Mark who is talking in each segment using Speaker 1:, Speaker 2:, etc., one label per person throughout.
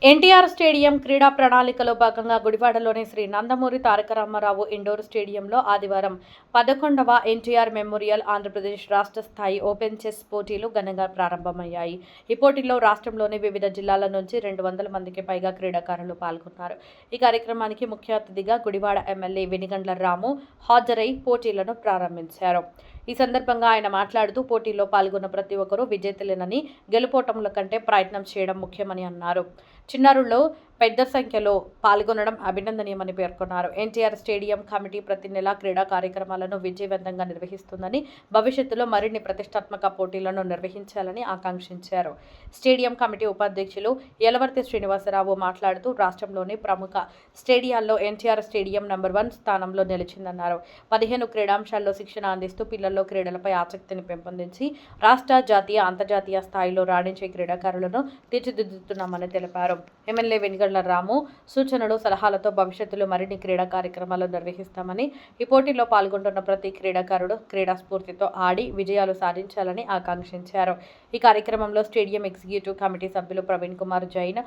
Speaker 1: NTR stadium క్రీడా ప్రణాళికలో భాగంగా గుడివాడలోని శ్రీ నందమూరి తారక రామారావు ఇండోర్ స్టేడియంలో ఆదివారం 11వ ఎన్టీఆర్ మెమోరియల్ ఆంధ్రప్రదేశ్ రాష్ట్ర స్థాయి ఓపెన్ చెస్ పోటీలు ఘనంగా ప్రారంభమయ్యాయి. ఈ పోటీల్లో రాష్ట్రంలోని వివిధ జిల్లాల నుంచి 200 మందికి పైగా క్రీడాకారులు పాల్గొన్నారు. ఈ కార్యక్రమానికి ముఖ్య అతిథిగా గుడివాడ ఎమ్మెల్యే వెనిగండ్ల రాము హాజరై పోటీలను ప్రారంభించారు. ఈ సందర్భంగా ఆయన మాట్లాడుతూ పోటీల్లో పాల్గొన్న ప్రతి ఒక్కరూ విజేతలేనని, గెలుపోటముల కంటే ప్రయత్నం చేయడం ముఖ్యమని అన్నారు. చిన్నారుల్లో పెద్ద సంఖ్యలో పాల్గొనడం అభినందనీయమని పేర్కొన్నారు. ఎన్టీఆర్ స్టేడియం కమిటీ ప్రతి నెలా క్రీడా కార్యక్రమాలను విజయవంతంగా నిర్వహిస్తుందని, భవిష్యత్తులో మరిన్ని ప్రతిష్టాత్మక పోటీలను నిర్వహించాలని ఆకాంక్షించారు. స్టేడియం కమిటీ ఉపాధ్యక్షులు యలవర్తి శ్రీనివాసరావు మాట్లాడుతూ రాష్ట్రంలోని ప్రముఖ స్టేడియాల్లో ఎన్టీఆర్ స్టేడియం నంబర్ 1 స్థానంలో నిలిచిందన్నారు. 15 క్రీడాంశాల్లో శిక్షణ అందిస్తూ పిల్లల్లో క్రీడలపై ఆసక్తిని పెంపొందించి రాష్ట్ర, జాతీయ, అంతర్జాతీయ స్థాయిలో రాణించే క్రీడాకారులను తీర్చిదిద్దుతున్నామని తెలిపారు. ఎమ్మెల్యే వెనిగండ్ల రాము సూచనలు, సలహాలతో భవిష్యత్తులో మరిన్ని క్రీడా కార్యక్రమాలు నిర్వహిస్తామని, ఈ పోటీలో పాల్గొంటున్న ప్రతి క్రీడాకారుడు క్రీడా స్ఫూర్తితో ఆడి విజయాలు సాధించాలని ఆకాంక్షించారు. ఈ కార్యక్రమంలో స్టేడియం ఎగ్జిక్యూటివ్ కమిటీ సభ్యులు ప్రవీణ్ కుమార్ జైన్,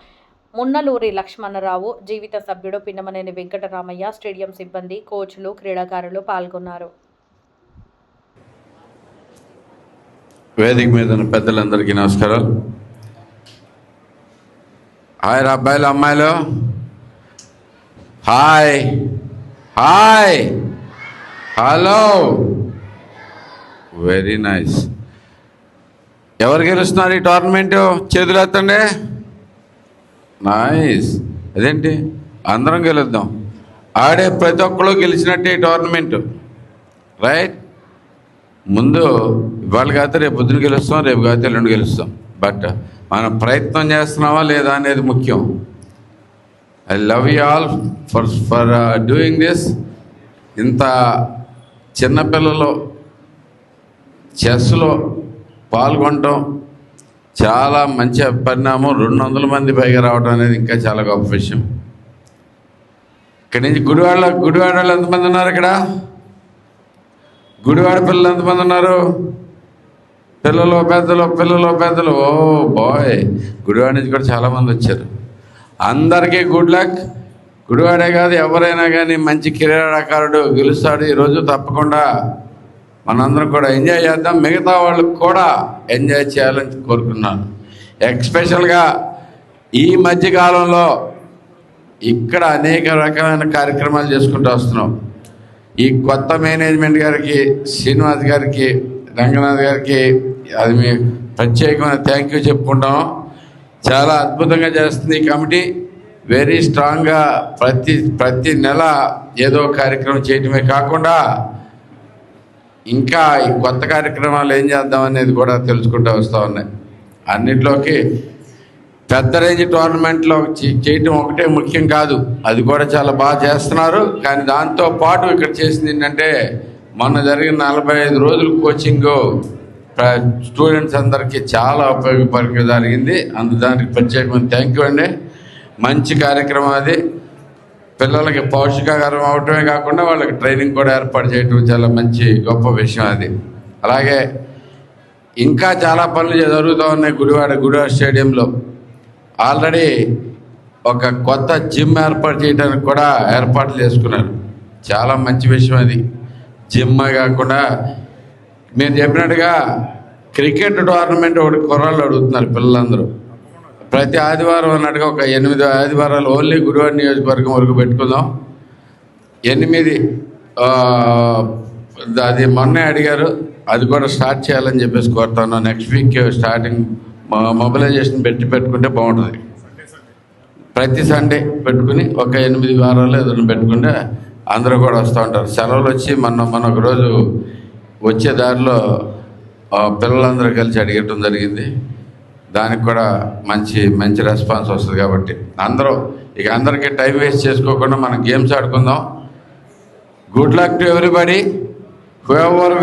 Speaker 1: మున్నలూరి లక్ష్మణరావు, జీవిత సభ్యుడు పిన్నమనేని వెంకటరామయ్య, స్టేడియం సిబ్బంది, కోచ్లు, క్రీడాకారులు పాల్గొన్నారు.
Speaker 2: వేదిక మీద ఉన్న పెద్దలందరికీ నమస్కారాలు. హాయ్ అబ్బాయిలు, అమ్మాయిలు, hi hi hello, very nice. ఎవరు గెలుస్తున్నారు ఈ టోర్నమెంట్? చేతులు ఎత్తండి. నైస్. అదేంటి, అందరం గెలుద్దాం. ఆడే ప్రతి ఒక్కరు గెలిచినట్టే ఈ టోర్నమెంట్, రైట్? ముందు ఇవాళ కాకపోతే రేపు పొద్దున గెలుస్తాం, రేపు కాకపోతే ఎల్లుండి గెలుస్తాం. బట్ మనం ప్రయత్నం చేస్తున్నావా లేదా అనేది ముఖ్యం. I love you all for doing this. ఇంత చిన్నపిల్లలు చెస్లో పాల్గొనటం చాలా మంచి పరిణామం. 200 మంది పైగా రావడం అనేది ఇంకా చాలా గొప్ప విషయం. ఇక్కడి నుంచి గుడివాడలో ఎంతమంది ఉన్నారు? ఇక్కడ గుడివాడ పిల్లలు ఎంతమంది ఉన్నారు? పిల్లలు పెద్దలు. ఓ బాయ్, గుడివాడ నుంచి కూడా చాలామంది వచ్చారు. అందరికీ గుడ్ లక్. గుడివాడే కాదు, ఎవరైనా కానీ మంచి క్రీడాకారుడు గెలుస్తాడు ఈరోజు. తప్పకుండా మనందరం కూడా ఎంజాయ్ చేద్దాం. మిగతా వాళ్ళకు కూడా ఎంజాయ్ చేయాలని కోరుకున్నాను. ఎస్పెషల్గా ఈ మధ్యకాలంలో ఇక్కడ అనేక రకమైన కార్యక్రమాలు చేసుకుంటూ వస్తున్నాం. ఈ కొత్త మేనేజ్మెంట్ గారికి, శ్రీనివాస్ గారికి, రంగనాథ్ గారికి అది మీ ప్రత్యేకమైన థ్యాంక్ యూ చెప్పుకుంటాం. చాలా అద్భుతంగా చేస్తుంది ఈ కమిటీ. వెరీ స్ట్రాంగ్గా ప్రతి నెల ఏదో కార్యక్రమం చేయటమే కాకుండా ఇంకా ఈ కొత్త కార్యక్రమాలు ఏం చేద్దాం అనేది కూడా తెలుసుకుంటూ వస్తూ ఉన్నాయి. అన్నింటిలోకి పెద్ద రేంజ్ టోర్నమెంట్లో చేయటం ఒకటే ముఖ్యం కాదు, అది కూడా చాలా బాగా చేస్తున్నారు. కానీ దాంతో పాటు ఇక్కడ చేసింది ఏంటంటే, మొన్న జరిగిన 45 రోజులు కోచింగ్ స్టూడెంట్స్ అందరికీ చాలా ఉపయోగపరంగా జరిగింది. దానికి ప్రత్యేకమైన థ్యాంక్ యూ అండి. మంచి కార్యక్రమం అది. పిల్లలకి పౌష్టికాహారం అవటమే కాకుండా వాళ్ళకి ట్రైనింగ్ కూడా ఏర్పాటు చేయటం చాలా మంచి గొప్ప విషయం అది. అలాగే ఇంకా చాలా పనులు జరుగుతూ ఉన్నాయి గుడివాడ స్టేడియంలో. ఆల్రెడీ ఒక కొత్త జిమ్ ఏర్పాటు చేయడానికి కూడా ఏర్పాట్లు చేసుకున్నారు. చాలా మంచి విషయం అది. జిమ్ కాకుండా మీరు చెప్పినట్టుగా క్రికెట్ టోర్నమెంట్ ఒకటి కుర్రాళ్ళు అడుగుతున్నారు పిల్లలందరూ. ప్రతి ఆదివారం అన్నట్టుగా ఒక 8 ఆదివారాలు ఓన్లీ గుడివాడ నియోజకవర్గం వరకు పెట్టుకుందాం. 8 అది మొన్నే అడిగారు, అది కూడా స్టార్ట్ చేయాలని చెప్పేసి కోరుతాను. నెక్స్ట్ వీక్ స్టార్టింగ్ మొబిలైజేషన్ పెట్టుకుంటే బాగుంటుంది. ప్రతి సండే పెట్టుకుని ఒక 8 వారాలు ఏదైనా పెట్టుకుంటే అందరూ కూడా వస్తూ ఉంటారు. సెలవులు వచ్చి మన ఒక రోజు వచ్చే దారిలో పిల్లలందరూ కలిసి అడిగటం జరిగింది. దానికి కూడా మంచి రెస్పాన్స్ వస్తుంది. కాబట్టి అందరికీ టైం వేస్ట్ చేసుకోకుండా మనం గేమ్స్ ఆడుకుందాం. Good luck to everybody. Whoever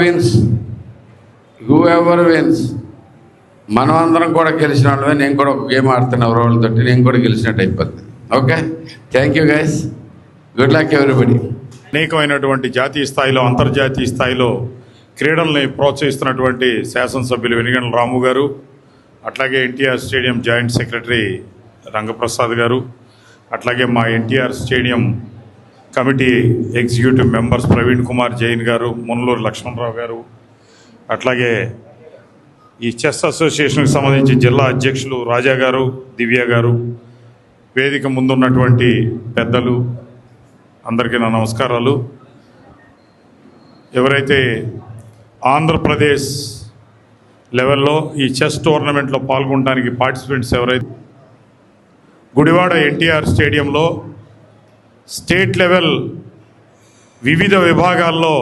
Speaker 2: wins. మనం అందరం కూడా గెలిచిన వాళ్ళమే. నేను కూడా ఒక గేమ్ ఆడుతున్నా ఎవరోళ్ళతో, నేను కూడా గెలిచినట్టు అయిపోతుంది. Okay, thank you guys. Good luck everybody.
Speaker 3: అనేకమైనటువంటి జాతీయ స్థాయిలో, అంతర్జాతీయ స్థాయిలో క్రీడల్ని ప్రోత్సహిస్తున్నటువంటి శాసనసభ్యులు వెనిగండ్ల రాము గారు, అట్లాగే NTR stadium joint secretary Rangaprasad గారు, అట్లాగే మా NTR stadium committee executive members Praveen Kumar Jain గారు, మునలూరు లక్ష్మణరావు గారు, అట్లాగే ఈ చెస్ అసోసియేషన్కి సంబంధించి జిల్లా అధ్యక్షులు రాజా గారు, దివ్య గారు, వేదిక ముందున్నటువంటి పెద్దలు అందరికీ నా నమస్కారాలు. ఎవరైతే ఆంధ్రప్రదేశ్ లెవెల్లో ఈ చెస్ టోర్నమెంట్లో పాల్గొనడానికి పార్టిసిపెంట్స్ ఎవరైతే గుడివాడ ఎన్టీఆర్ స్టేడియంలో స్టేట్ లెవెల్ వివిధ విభాగాల్లో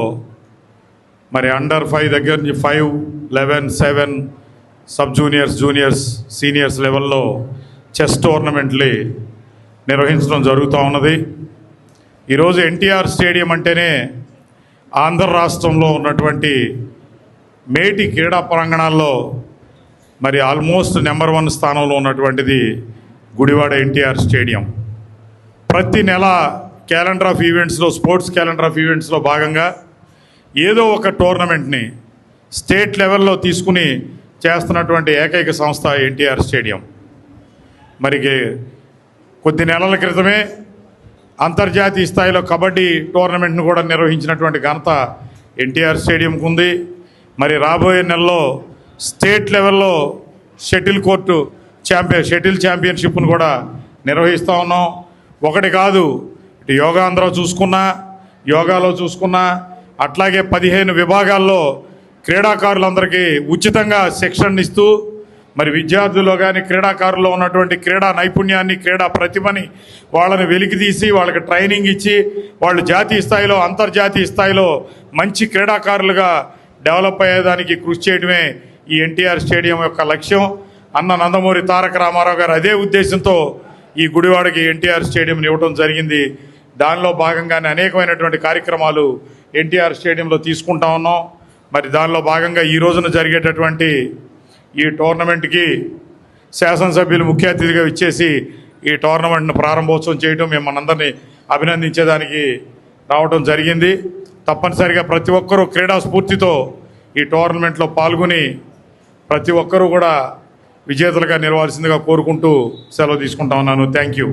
Speaker 3: మరి అండర్ 5 దగ్గర నుంచి 5, 11, 7 సబ్ జూనియర్స్, జూనియర్స్, సీనియర్స్ లెవెల్లో చెస్ టోర్నమెంట్లు నిర్వహించడం జరుగుతూ ఉన్నది. ఈరోజు ఎన్టీఆర్ స్టేడియం అంటేనే ఆంధ్ర రాష్ట్రంలో ఉన్నటువంటి మేటి క్రీడా ప్రాంగణాల్లో మరి ఆల్మోస్ట్ నెంబర్ 1 స్థానంలో ఉన్నటువంటిది గుడివాడ ఎన్టీఆర్ స్టేడియం. ప్రతి నెల క్యాలెండర్ ఆఫ్ ఈవెంట్స్లో, స్పోర్ట్స్ క్యాలెండర్ ఆఫ్ ఈవెంట్స్లో భాగంగా ఏదో ఒక టోర్నమెంట్ని స్టేట్ లెవెల్లో తీసుకుని చేస్తున్నటువంటి ఏకైక సంస్థ ఎన్టీఆర్ స్టేడియం. మరి కొద్ది నెలల క్రితమే అంతర్జాతీయ స్థాయిలో కబడ్డీ టోర్నమెంట్ను కూడా నిర్వహించినటువంటి ఘనత ఎన్టీఆర్ స్టేడియంకు ఉంది. మరి రాబోయే నెలలో స్టేట్ లెవెల్లో షటిల్ ఛాంపియన్షిప్ను కూడా నిర్వహిస్తూ ఉన్నాం. ఒకటి కాదు, ఇటు యోగాలో చూసుకున్నా అట్లాగే 15 విభాగాల్లో క్రీడాకారులందరికీ ఉచితంగా శిక్షణ ఇస్తూ మరి విద్యార్థుల్లో కానీ క్రీడాకారుల్లో ఉన్నటువంటి క్రీడా నైపుణ్యాన్ని, క్రీడా ప్రతిభని వాళ్ళని వెలికితీసి వాళ్ళకి ట్రైనింగ్ ఇచ్చి వాళ్ళు జాతీయ స్థాయిలో, అంతర్జాతీయ స్థాయిలో మంచి క్రీడాకారులుగా డెవలప్ అయ్యేదానికి కృషి చేయడమే ఈ ఎన్టీఆర్ స్టేడియం యొక్క లక్ష్యం. అన్న నందమూరి తారక రామారావు గారు అదే ఉద్దేశంతో ఈ గుడివాడకి ఎన్టీఆర్ స్టేడియంని ఇవ్వడం జరిగింది. దానిలో భాగంగానే అనేకమైనటువంటి కార్యక్రమాలు ఎన్టీఆర్ స్టేడియంలో తీసుకుంటా ఉన్నాం. మరి దానిలో భాగంగా ఈ రోజున జరిగేటటువంటి ఈ టోర్నమెంట్కి శాసనసభ్యులు ముఖ్య అతిథిగా ఇచ్చేసి ఈ టోర్నమెంట్ను ప్రారంభోత్సవం చేయడం, మిమ్మల్ని అభినందించేదానికి రావడం జరిగింది. తప్పనిసరిగా ప్రతి ఒక్కరూ క్రీడా స్ఫూర్తితో ఈ టోర్నమెంట్లో పాల్గొని ప్రతి ఒక్కరూ కూడా విజేతలుగా నిలవాల్సిందిగా కోరుకుంటూ సెలవు తీసుకుంటా ఉన్నాను. Thank you.